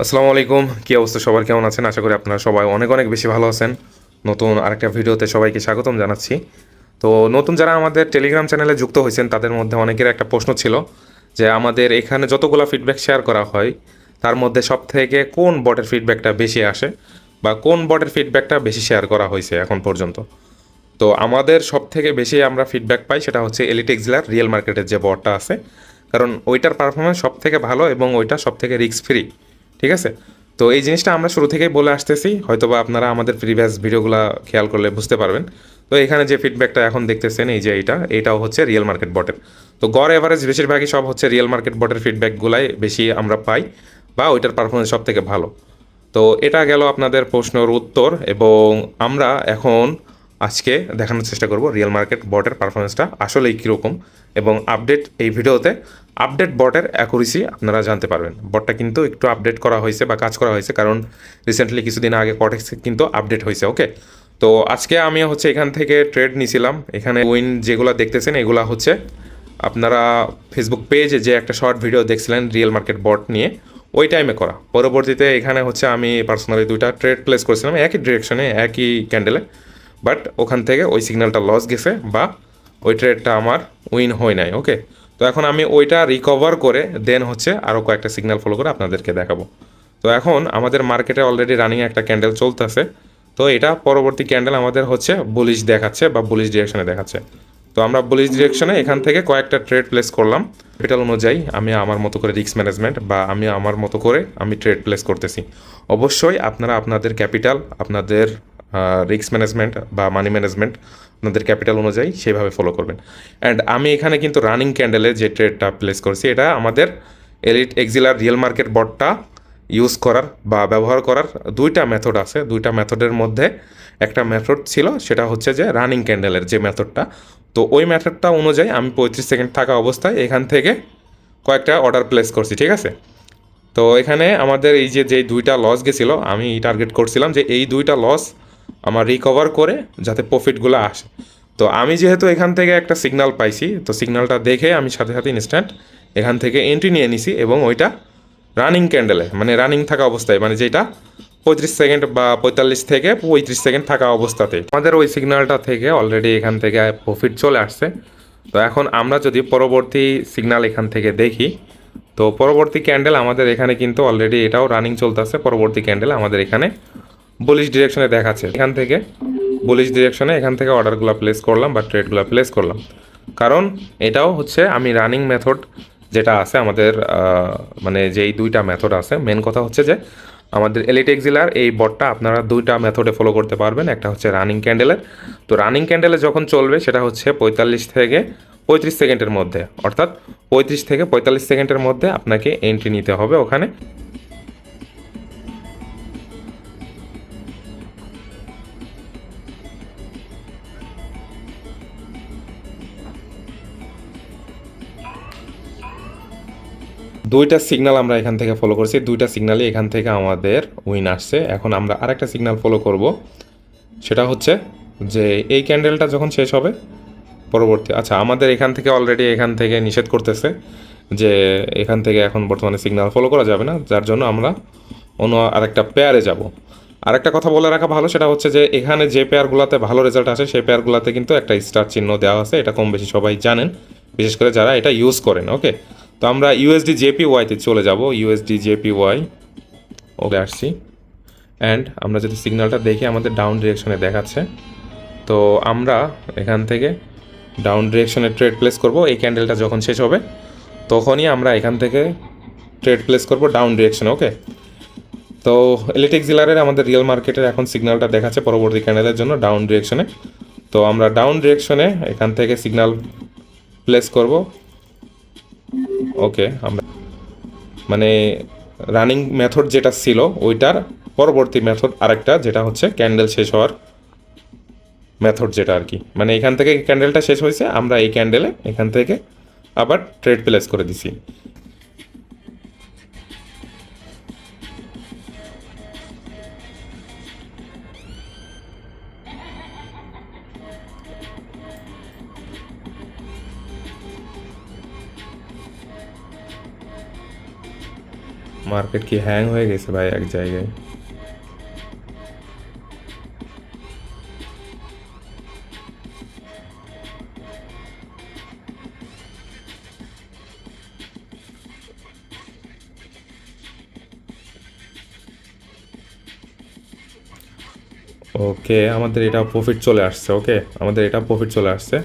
আসসালামু আলাইকুম, কী অবস্থা? সবার কেমন আছেন? আশা করি আপনারা সবাই অনেক অনেক বেশি ভালো আছেন। নতুন আরেকটা ভিডিওতে সবাইকে স্বাগতম জানাচ্ছি। তো নতুন যারা আমাদের টেলিগ্রাম চ্যানেলে যুক্ত হয়েছেন তাদের মধ্যে অনেকের একটা প্রশ্ন ছিল যে আমাদের এখানে যতগুলো ফিডব্যাক শেয়ার করা হয় তার মধ্যে সব থেকে কোন বটের ফিডব্যাকটা বেশি আসে বা কোন বটের ফিডব্যাকটা বেশি শেয়ার করা হয়েছে এখন পর্যন্ত। তো আমাদের সব থেকে বেশি আমরা ফিডব্যাক পাই সেটা হচ্ছে এলিট এক্সিলার রিয়েল মার্কেটের যে বটটা আছে, কারণ ওইটার পারফরমেন্স সব থেকে ভালো এবং ওইটা সব থেকে রিস্ক ফ্রি। ঠিক আছে, তো এই জিনিসটা আমরা শুরু থেকেই বলে আসতেছি, হয়তোবা আপনারা আমাদের প্রিভিয়াস ভিডিওগুলো খেয়াল করলে বুঝতে পারবেন। তো এখানে যে ফিডব্যাকটা এখন দেখতেছেন এই যে এইটাও হচ্ছে রিয়েল মার্কেট বটের। তো গড় এভারেজ বেশিরভাগই সব হচ্ছে রিয়েল মার্কেট বটের ফিডব্যাকগুলাই বেশি আমরা পাই বা ওইটার পারফরমেন্স সব থেকে ভালো। তো এটা গেল আপনাদের প্রশ্নের উত্তর, এবং আমরা এখন আজকে দেখানোর চেষ্টা করব রিয়েল মার্কেট বটের পারফরমেন্সটা আসলেই কীরকম, এবং আপডেট এই ভিডিওতে আপডেট বটের অ্যাকুরেসি আপনারা জানতে পারবেন। বটটা কিন্তু একটু আপডেট করা হয়েছে বা কাজ করা হয়েছে, কারণ রিসেন্টলি কিছুদিন আগে কটেক্স কিন্তু আপডেট হয়েছে। ওকে, তো আজকে আমি হচ্ছে এখান থেকে ট্রেড নিয়েছিলাম। এখানে উইন যেগুলো দেখতেছেন এগুলো হচ্ছে আপনারা ফেসবুক পেজে যে একটা শর্ট ভিডিও দেখছিলেন রিয়েল মার্কেট বট নিয়ে, ওই টাইমে করা। পরবর্তীতে এখানে হচ্ছে আমি পার্সোনালি দুইটা ট্রেড প্লেস করেছিলাম একই ডিরেকশনে একই ক্যান্ডেলে, বাট ওখান থেকে ওই সিগন্যালটা লস গেছে বা ওই ট্রেডটা আমার উইন হয় নাই। ওকে, তো এখন আমি ওইটা রিকভার করে দেন হচ্ছে আরও কয়েকটা সিগন্যাল ফলো করে আপনাদেরকে দেখাবো। তো এখন আমাদের মার্কেটে অলরেডি রানিং একটা ক্যান্ডেল চলতেছে। তো এটা পরবর্তী ক্যান্ডেল আমাদের হচ্ছে বুলিশ দেখাচ্ছে বা বুলিশ ডিরেকশনে দেখাচ্ছে। তো আমরা বুলিশ ডিরেকশনে এখান থেকে কয়েকটা ট্রেড প্লেস করলাম। ক্যাপিটাল অনুযায়ী আমি আমার মতো করে রিস্ক ম্যানেজমেন্ট বা আমি আমার মতো করে আমি ট্রেড প্লেস করতেছি। অবশ্যই আপনারা আপনাদের ক্যাপিটাল, আপনাদের রিস্ক ম্যানেজমেন্ট বা মানি ম্যানেজমেন্ট আপনাদের ক্যাপিটাল অনুযায়ী সেভাবে ফলো করবেন। অ্যান্ড আমি এখানে কিন্তু রানিং ক্যান্ডেলে যে ট্রেডটা প্লেস করছি এটা আমাদের এলিট এক্সিলার রিয়েল মার্কেট বটটা ইউজ করার বা ব্যবহার করার দুইটা মেথড আছে। দুইটা মেথডের মধ্যে একটা মেথড ছিল সেটা হচ্ছে যে রানিং ক্যান্ডেলের যে মেথডটা। তো ওই মেথডটা অনুযায়ী আমি 35 সেকেন্ড থাকা অবস্থায় এখান থেকে কয়েকটা অর্ডার প্লেস করছি। ঠিক আছে, তো এখানে আমাদের এই যে যেই দুইটা লস গেছিলো আমি টার্গেট করছিলাম যে এই দুইটা লস আমার রিকভার করে যাতে প্রফিটগুলো আসে। তো আমি যেহেতু এখান থেকে একটা সিগন্যাল পাইছি, তো সিগন্যালটা দেখে আমি সাথে সাথে ইনস্ট্যান্ট এখান থেকে এন্ট্রি নিয়ে নিছি, এবং ওইটা রানিং ক্যান্ডেলে মানে রানিং থাকা অবস্থায়, মানে যেটা 35 সেকেন্ড বা 45 থেকে 35 সেকেন্ড থাকা অবস্থাতে আমাদের ওই সিগন্যালটা থেকে অলরেডি এখান থেকে প্রফিট চলে আসছে। তো এখন আমরা যদি পরবর্তী সিগন্যাল এখান থেকে দেখি, তো পরবর্তী ক্যান্ডেল আমাদের এখানে কিন্তু অলরেডি এটাও রানিং চলতেছে। পরবর্তী ক্যান্ডেল আমাদের এখানে বুলিশ ডিরেকশনে দেখাচ্ছে। এখান থেকে বুলিশ ডিরেকশনে এখান থেকে অর্ডারগুলো প্লেস করলাম বা ট্রেডগুলো প্লেস করলাম, কারণ এটাও হচ্ছে আমি রানিং মেথড যেটা আছে আমাদের, মানে যেই দুইটা মেথড আছে, মেন কথা হচ্ছে যে আমাদের এলিট এক্সিলার এই বটটা আপনারা দুইটা মেথডে ফলো করতে পারবেন। একটা হচ্ছে রানিং ক্যান্ডেলের, তো রানিং ক্যান্ডেলে যখন চলবে সেটা হচ্ছে 45 থেকে 35 সেকেন্ডের মধ্যে, অর্থাৎ 35 থেকে 45 সেকেন্ডের মধ্যে আপনাকে এন্ট্রি নিতে হবে ওখানে। দুইটা সিগন্যাল আমরা এখান থেকে ফলো করছি, দুইটা সিগন্যালই এখান থেকে আমাদের উইন আসছে। এখন আমরা আরেকটা সিগন্যাল ফলো করব, সেটা হচ্ছে যে এই ক্যান্ডেলটা যখন শেষ হবে পরবর্তী, আচ্ছা আমাদের এখান থেকে অলরেডি এখান থেকে নিষেধ করতেছে যে এখান থেকে এখন বর্তমানে সিগন্যাল ফলো করা যাবে না, যার জন্য আমরা অন্য আরেকটা পেয়ারে যাব। আরেকটা কথা বলে রাখা ভালো, সেটা হচ্ছে যে এখানে যে পেয়ারগুলোতে ভালো রেজাল্ট আসে সেই পেয়ারগুলোতে কিন্তু একটা স্টার চিহ্ন দেওয়া আছে, এটা কম বেশি সবাই জানেন, বিশেষ করে যারা এটা ইউজ করেন। ওকে, তো আমরা ইউএসডি জেপিওয়াইতে চলে যাব। ইউএসডি জেপিওয়াই ওকে আসছি, অ্যান্ড আমরা যদি সিগন্যালটা দেখি আমাদের ডাউন ডিরেকশনে দেখাচ্ছে। তো আমরা এখান থেকে ডাউন ডিরেকশনে ট্রেড প্লেস করব। এই ক্যান্ডেলটা যখন শেষ হবে তখনই আমরা এখান থেকে ট্রেড প্লেস করব ডাউন ডিরেকশনে। ওকে, তো এলিট এক্সিলারের আমাদের রিয়েল মার্কেটের এখন সিগন্যালটা দেখাচ্ছে পরবর্তী ক্যান্ডেলের জন্য ডাউন ডিরেকশনে। তো আমরা ডাউন ডিরেকশনে এখান থেকে সিগন্যাল প্লেস করব। ওকে, আমরা মানে রানিং মেথড যেটা ছিল ওইটার পরবর্তী মেথড আরেকটা, যেটা হচ্ছে ক্যান্ডেল শেষ হওয়ার মেথড, যেটা আর কি মানে এখান থেকে ক্যান্ডেলটা শেষ হয়েছে আমরা এই ক্যান্ডেলে এখান থেকে আবার ট্রেড প্লেস করে দিছি। মার্কেট কি হ্যাং হয়ে গেছে ভাই এক জায়গায়? ওকে, আমাদের এটা প্রফিট চলে আসছে। ওকে, আমাদের এটা প্রফিট চলে আসছে।